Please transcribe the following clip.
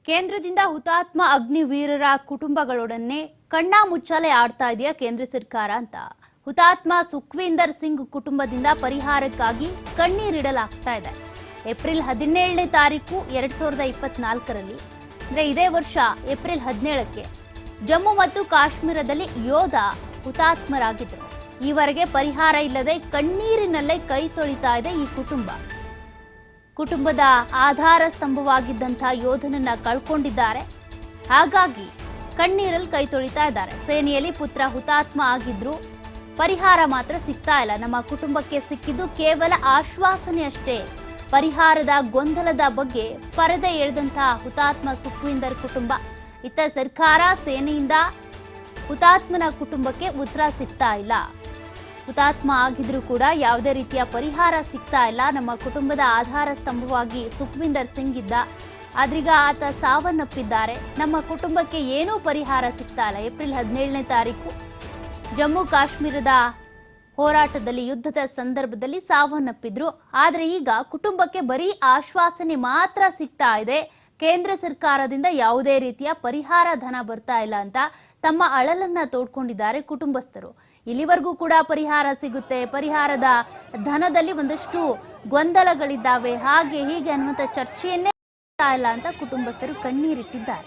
ಕೇಂದ್ರದಿಂದ ಹುತಾತ್ಮ ಅಗ್ನಿವೀರರ ಕುಟುಂಬಗಳೊಡನೆ ಕಣ್ಣಾ ಮುಚ್ಚಾಲೆ ಆಡ್ತಾ ಇದೆಯಾ ಕೇಂದ್ರ ಸರ್ಕಾರ ಅಂತ ಹುತಾತ್ಮ ಸುಖ್ವೀಂದರ್ ಸಿಂಗ್ ಕುಟುಂಬದಿಂದ ಪರಿಹಾರಕ್ಕಾಗಿ ಕಣ್ಣೀರಿಡಲಾಗ್ತಾ ಇದೆ. ಏಪ್ರಿಲ್ 17ನೇ ತಾರೀಕು 2024ರಲ್ಲಿ ಅಂದ್ರೆ ಇದೇ ವರ್ಷ ಏಪ್ರಿಲ್ 17ಕ್ಕೆ ಜಮ್ಮು ಮತ್ತು ಕಾಶ್ಮೀರದಲ್ಲಿ ಯೋಧ ಹುತಾತ್ಮರಾಗಿದ್ದರು. ಈವರೆಗೆ ಪರಿಹಾರ ಇಲ್ಲದೆ ಕಣ್ಣೀರಿನಲ್ಲೇ ಕೈ ತೊಳಿತಾ ಇದೆ ಈ ಕುಟುಂಬದ ಆಧಾರ ಸ್ತಂಭವಾಗಿದ್ದಂತಹ ಯೋಧನನ್ನ ಕಳ್ಕೊಂಡಿದ್ದಾರೆ. ಹಾಗಾಗಿ ಕಣ್ಣೀರಲ್ಲಿ ಕೈ ತೊಳಿತಾ ಇದ್ದಾರೆ. ಸೇನೆಯಲ್ಲಿ ಪುತ್ರ ಹುತಾತ್ಮ ಆಗಿದ್ರು, ಪರಿಹಾರ ಮಾತ್ರ ಸಿಗ್ತಾ ಇಲ್ಲ. ನಮ್ಮ ಕುಟುಂಬಕ್ಕೆ ಸಿಕ್ಕಿದ್ದು ಕೇವಲ ಆಶ್ವಾಸನೆ ಅಷ್ಟೇ. ಪರಿಹಾರದ ಗೊಂದಲದ ಬಗ್ಗೆ ಪರದೆ ಎಳೆದಂತಹ ಹುತಾತ್ಮ ಸುಖ್ವೀಂದರ್ ಕುಟುಂಬ. ಇತ್ತ ಸರ್ಕಾರ ಸೇನೆಯಿಂದ ಹುತಾತ್ಮನ ಕುಟುಂಬಕ್ಕೆ ಉತ್ತರ ಸಿಗ್ತಾ ಇಲ್ಲ. ಹುತಾತ್ಮ ಆಗಿದ್ರು ಕೂಡ ಯಾವುದೇ ರೀತಿಯ ಪರಿಹಾರ ಸಿಗ್ತಾ ಇಲ್ಲ. ನಮ್ಮ ಕುಟುಂಬದ ಆಧಾರ ಸ್ತಂಭವಾಗಿ ಸುಖ್ವೀಂದರ್ ಸಿಂಗ್ ಇದ್ದ, ಆದ್ರೀಗ ಆತ ಸಾವನ್ನಪ್ಪಿದ್ದಾರೆ. ನಮ್ಮ ಕುಟುಂಬಕ್ಕೆ ಏನೂ ಪರಿಹಾರ ಸಿಗ್ತಾ ಇಲ್ಲ. ಏಪ್ರಿಲ್ 17ನೇ ತಾರೀಕು ಜಮ್ಮು ಕಾಶ್ಮೀರದ ಹೋರಾಟದಲ್ಲಿ ಯುದ್ಧದ ಸಂದರ್ಭದಲ್ಲಿ ಸಾವನ್ನಪ್ಪಿದ್ರು. ಆದರೆ ಈಗ ಕುಟುಂಬಕ್ಕೆ ಬರೀ ಆಶ್ವಾಸನೆ ಮಾತ್ರ ಸಿಗ್ತಾ ಇದೆ. ಕೇಂದ್ರ ಸರ್ಕಾರದಿಂದ ಯಾವುದೇ ರೀತಿಯ ಪರಿಹಾರ ಧನ ಬರ್ತಾ ಇಲ್ಲ ಅಂತ ತಮ್ಮ ಅಳಲನ್ನ ತೋಡ್ಕೊಂಡಿದ್ದಾರೆ ಕುಟುಂಬಸ್ಥರು. ಇಲ್ಲಿವರೆಗೂ ಕೂಡ ಪರಿಹಾರ ಸಿಗುತ್ತೆ, ಪರಿಹಾರದ ಧನದಲ್ಲಿ ಒಂದಷ್ಟು ಗೊಂದಲಗಳಿದ್ದಾವೆ, ಹಾಗೆ ಹೀಗೆ ಅನ್ನುವಂಥ ಚರ್ಚೆಯನ್ನೇ ಇಲ್ಲ ಅಂತ ಕುಟುಂಬಸ್ಥರು ಕಣ್ಣೀರಿಟ್ಟಿದ್ದಾರೆ.